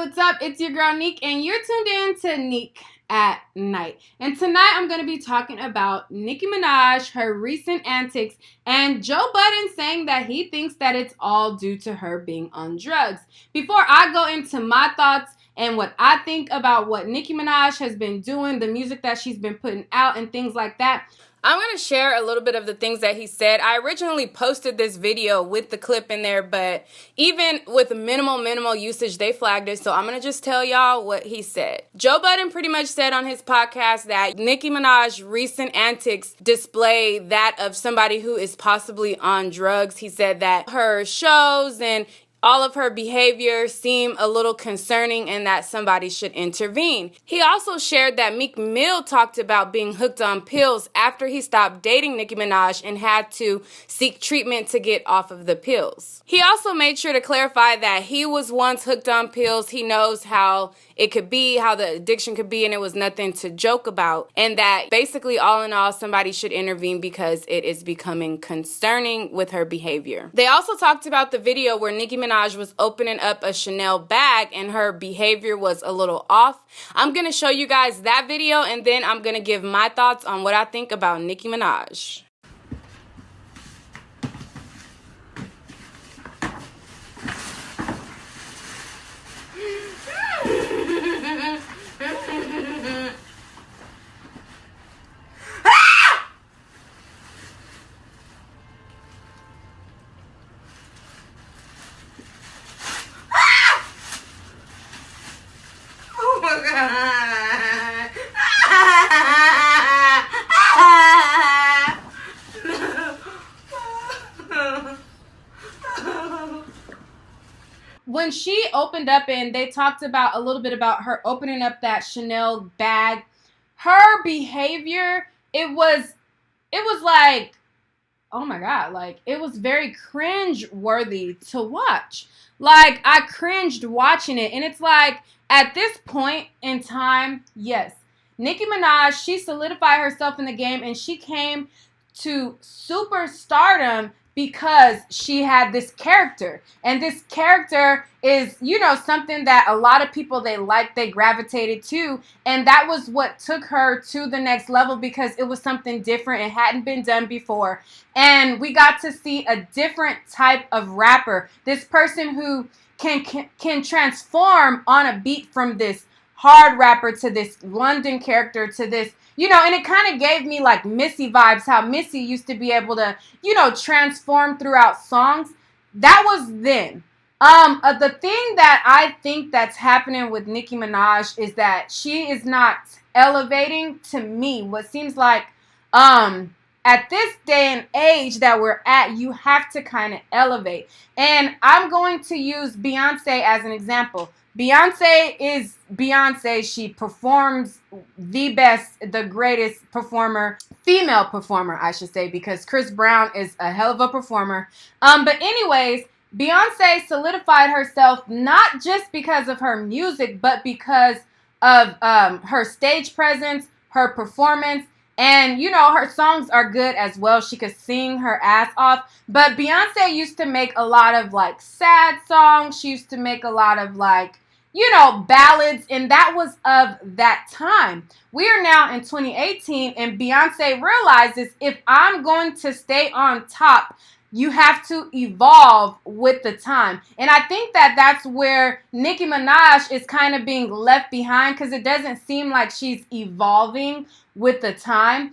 what's up? It's your girl Neek, and you're tuned in to Neek at Night. And tonight I'm going to be talking about Nicki Minaj, her recent antics, and Joe Budden saying that he thinks that it's all due to her being on drugs. Before I go into my thoughts and what I think about what Nicki Minaj has been doing, the music that she's been putting out, and things like that, I'm going to share a little bit of the things that he said. I originally posted this video with the clip in there, but even with minimal usage, they flagged it. So I'm going to just tell y'all what he said. Joe Budden pretty much said on his podcast that Nicki Minaj's recent antics display that of somebody who is possibly on drugs. He said that her shows and all of her behavior seem a little concerning and that somebody should intervene. He also shared that Meek Mill talked about being hooked on pills after he stopped dating Nicki Minaj and had to seek treatment to get off of the pills. He also made sure to clarify that he was once hooked on pills. He knows how it could be, how the addiction could be, and it was nothing to joke about. And that basically, all in all, somebody should intervene because it is becoming concerning with her behavior. They also talked about the video where Nicki Minaj was opening up a Chanel bag and her behavior was a little off. I'm going to show you guys that video, and then I'm going to give my thoughts on what I think about Nicki Minaj. When she opened up and they talked about a little bit about her opening up that Chanel bag, her behavior, it was like, oh my God, like it was very cringe worthy to watch. Like I cringed watching it, and it's like at this point in time, yes, Nicki Minaj, she solidified herself in the game and she came to superstardom because she had this character. And this character is, you know, something that a lot of people, they gravitated to. And that was what took her to the next level because it was something different. It hadn't been done before. And we got to see a different type of rapper. This person who can transform on a beat from this hard rapper to this London character to this, you know, and it kind of gave me like Missy vibes, how Missy used to be able to, you know, transform throughout songs. That was then. The thing that I think that's happening with Nicki Minaj is that she is not elevating to me. What seems like, at this day and age that we're at, you have to kind of elevate. And I'm going to use Beyonce as an example. Beyonce is Beyonce. She performs the best, the greatest performer, female performer, I should say, because Chris Brown is a hell of a performer. But anyways, Beyonce solidified herself not just because of her music, but because of her stage presence, her performance. And, you know, her songs are good as well. She could sing her ass off. But Beyonce used to make a lot of, like, sad songs. She used to make a lot of, like, you know, ballads. And that was of that time. We are now in 2018. And Beyonce realizes if I'm going to stay on top, you have to evolve with the time. And I think that that's where Nicki Minaj is kind of being left behind because it doesn't seem like she's evolving with the time.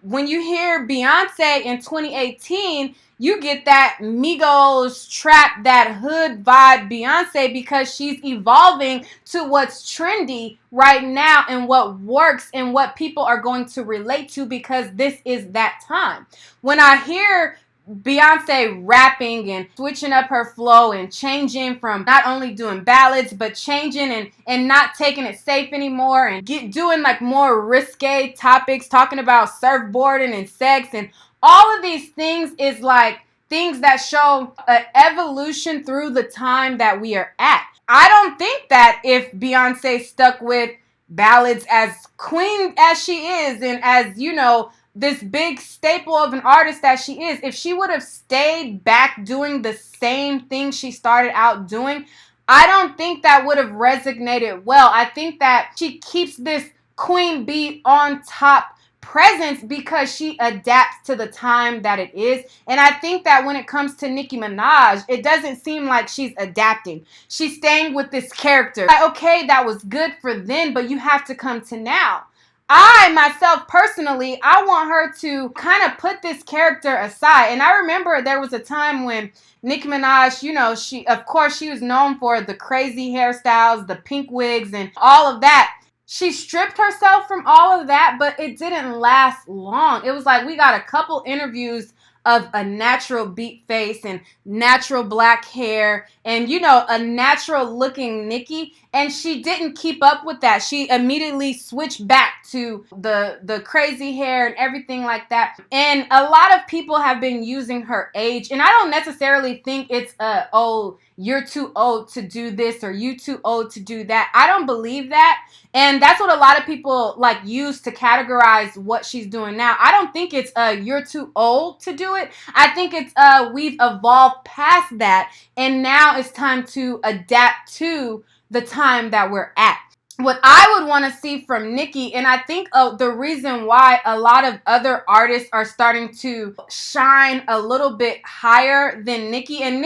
When you hear Beyonce in 2018, you get that Migos trap, that hood vibe Beyonce because she's evolving to what's trendy right now and what works and what people are going to relate to because this is that time. When I hear Beyonce rapping and switching up her flow and changing from not only doing ballads but changing and not taking it safe anymore and doing like more risque topics, talking about surfboarding and sex and all of these things is like things that show an evolution through the time that we are at. I don't think that if Beyonce stuck with ballads as queen as she is and as, you know, this big staple of an artist that she is, if she would have stayed back doing the same thing she started out doing, I don't think that would have resonated well. I think that she keeps this queen bee on top presence because she adapts to the time that it is. And I think that when it comes to Nicki Minaj, it doesn't seem like she's adapting. She's staying with this character. Like, okay, that was good for then, but you have to come to now. I, myself, personally, I want her to kind of put this character aside. And I remember there was a time when Nicki Minaj, you know, of course, she was known for the crazy hairstyles, the pink wigs, and all of that. She stripped herself from all of that, but it didn't last long. It was like we got a couple interviews of a natural beat face and natural black hair and, you know, a natural looking Nicki. And she didn't keep up with that. She immediately switched back to the crazy hair and everything like that. And a lot of people have been using her age. And I don't necessarily think it's oh, you're too old to do this or you too old to do that. I don't believe that. And that's what a lot of people like use to categorize what she's doing now. I don't think it's you're too old to do it. I think it's we've evolved past that and now it's time to adapt to the time that we're at. What I would want to see from Nicki, and I think the reason why a lot of other artists are starting to shine a little bit higher than Nicki, and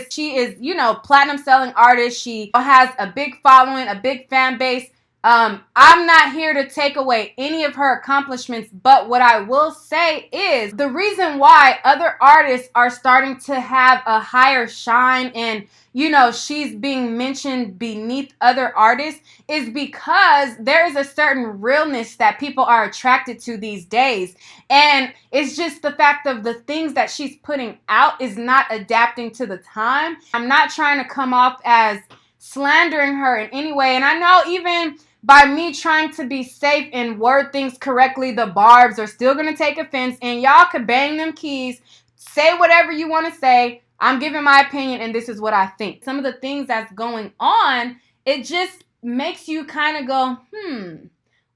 she is, you know, platinum selling artist. She has a big following, a big fan base. I'm not here to take away any of her accomplishments, but what I will say is the reason why other artists are starting to have a higher shine and, you know, she's being mentioned beneath other artists is because there is a certain realness that people are attracted to these days. And it's just the fact of the things that she's putting out is not adapting to the time. I'm not trying to come off as slandering her in any way. And I know even by me trying to be safe and word things correctly, the barbs are still going to take offense. And y'all could bang them keys, say whatever you want to say. I'm giving my opinion and this is what I think. Some of the things that's going on, it just makes you kind of go,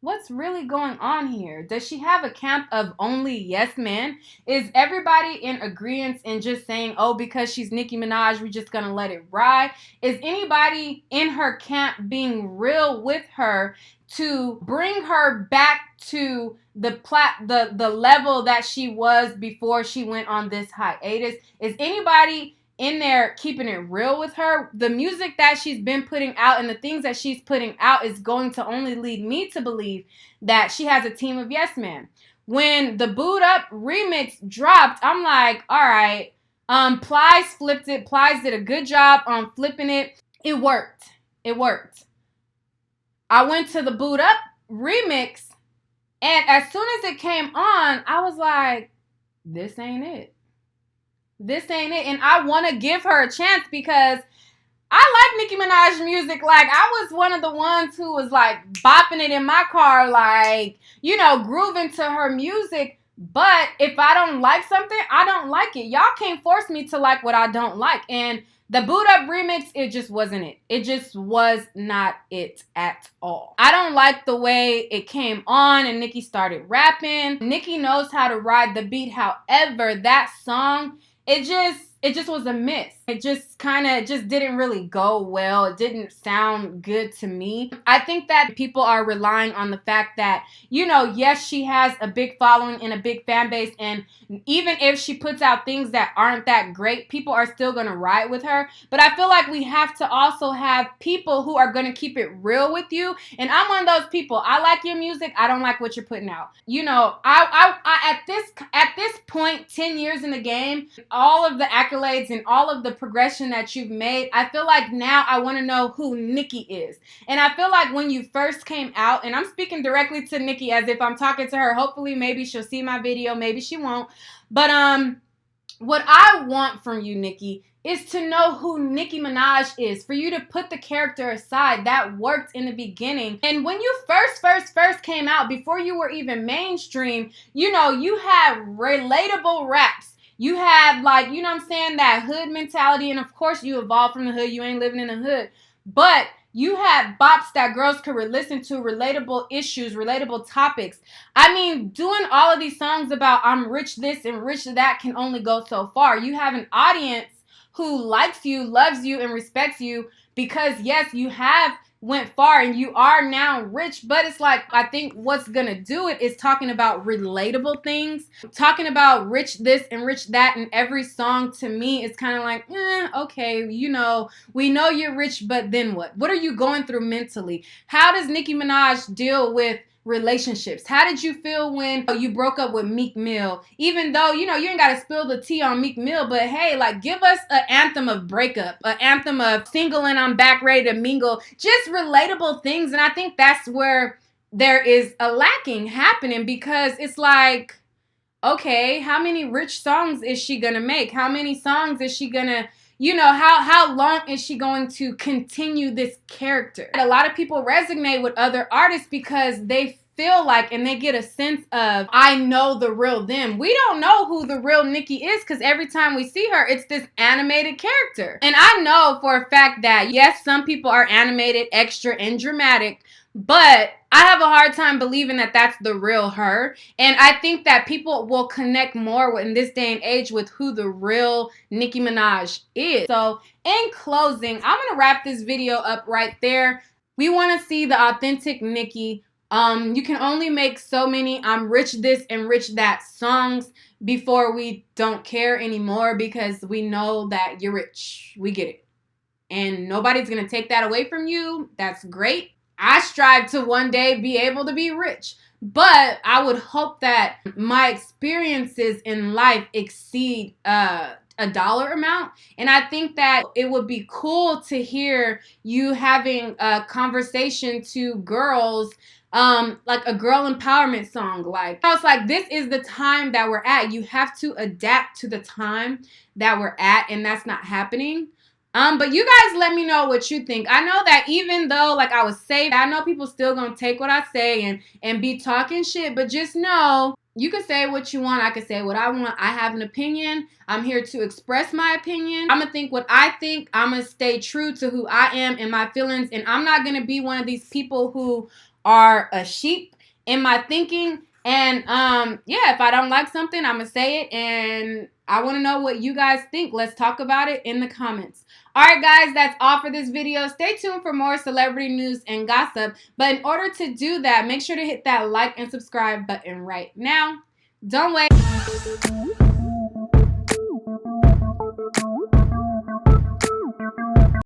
what's really going on here? Does she have a camp of only yes men? Is everybody in agreement and just saying, oh, because she's Nicki Minaj, we're just gonna let it ride? Is anybody in her camp being real with her to bring her back to the level that she was before she went on this hiatus? Is anybody in there keeping it real with her? The music that she's been putting out and the things that she's putting out is going to only lead me to believe that she has a team of yes men. When the Boot Up remix dropped, I'm like, all right, Plies flipped it. Plies did a good job on flipping it. It worked. It worked. I went to the Boot Up remix, and as soon as it came on, I was like, this ain't it. This ain't it. And I want to give her a chance because I like Nicki Minaj music. Like, I was one of the ones who was like bopping it in my car, like, you know, grooving to her music. But if I don't like something, I don't like it. Y'all can't force me to like what I don't like. And the Boot Up remix, it just wasn't it. It just was not it at all. I don't like the way it came on and Nicki started rapping. Nicki knows how to ride the beat. However, that song, it just was a miss. It just kind of just didn't really go well. It didn't sound good to me. I think that people are relying on the fact that, you know, yes, she has a big following and a big fan base. And even if she puts out things that aren't that great, people are still going to ride with her. But I feel like we have to also have people who are going to keep it real with you. And I'm one of those people. I like your music. I don't like what you're putting out. You know, I at this point, 10 years in the game, all of the accolades and all of the progression that you've made, I feel like now I want to know who Nicki is. And I feel like when you first came out, and I'm speaking directly to Nicki as if I'm talking to her, hopefully maybe she'll see my video, maybe she won't. But what I want from you, Nicki, is to know who Nicki Minaj is, for you to put the character aside. That worked in the beginning. And when you first came out, before you were even mainstream, you know, you had relatable raps. You had, like, you know what I'm saying, that hood mentality. And of course you evolved from the hood. You ain't living in the hood. But you had bops that girls could listen to, relatable issues, relatable topics. I mean, doing all of these songs about I'm rich this and rich that can only go so far. You have an audience who likes you, loves you, and respects you because yes, you have went far and you are now rich, but it's like, I think what's gonna do it is talking about relatable things, talking about rich this and rich that in every song. To me, it's kind of like, okay, you know, we know you're rich, but then what are you going through mentally? How does Nicki Minaj deal with relationships? How did you feel when you broke up with Meek Mill? Even though, you know, you ain't got to spill the tea on Meek Mill, but hey, like, give us an anthem of breakup, an anthem of single and I'm back ready to mingle, just relatable things. And I think that's where there is a lacking happening, because it's like, okay, how many rich songs is she gonna make? How many songs is she gonna, you know, how long is she going to continue this character? A lot of people resonate with other artists because they feel like, and they get a sense of, I know the real them. We don't know who the real Nicki is, because every time we see her, it's this animated character. And I know for a fact that, yes, some people are animated, extra, and dramatic, but I have a hard time believing that that's the real her. And I think that people will connect more in this day and age with who the real Nicki Minaj is. So in closing, I'm going to wrap this video up right there. We want to see the authentic Nicki. You can only make so many I'm rich this and rich that songs before we don't care anymore, because we know that you're rich. We get it. And nobody's going to take that away from you. That's great. I strive to one day be able to be rich, but I would hope that my experiences in life exceed a dollar amount. And I think that it would be cool to hear you having a conversation to girls, like a girl empowerment song. Like, I was like, this is the time that we're at. You have to adapt to the time that we're at, and that's not happening. But you guys let me know what you think. I know that even though, like I was saying, I know people still gonna take what I say and be talking shit, but just know, you can say what you want. I can say what I want. I have an opinion. I'm here to express my opinion. I'm gonna think what I think. I'm gonna stay true to who I am and my feelings, and I'm not gonna be one of these people who are a sheep in my thinking. And yeah, if I don't like something, I'm gonna say it, and I want to know what you guys think. Let's talk about it in the comments. Alright guys, that's all for this video. Stay tuned for more celebrity news and gossip. But in order to do that, make sure to hit that like and subscribe button right now. Don't wait.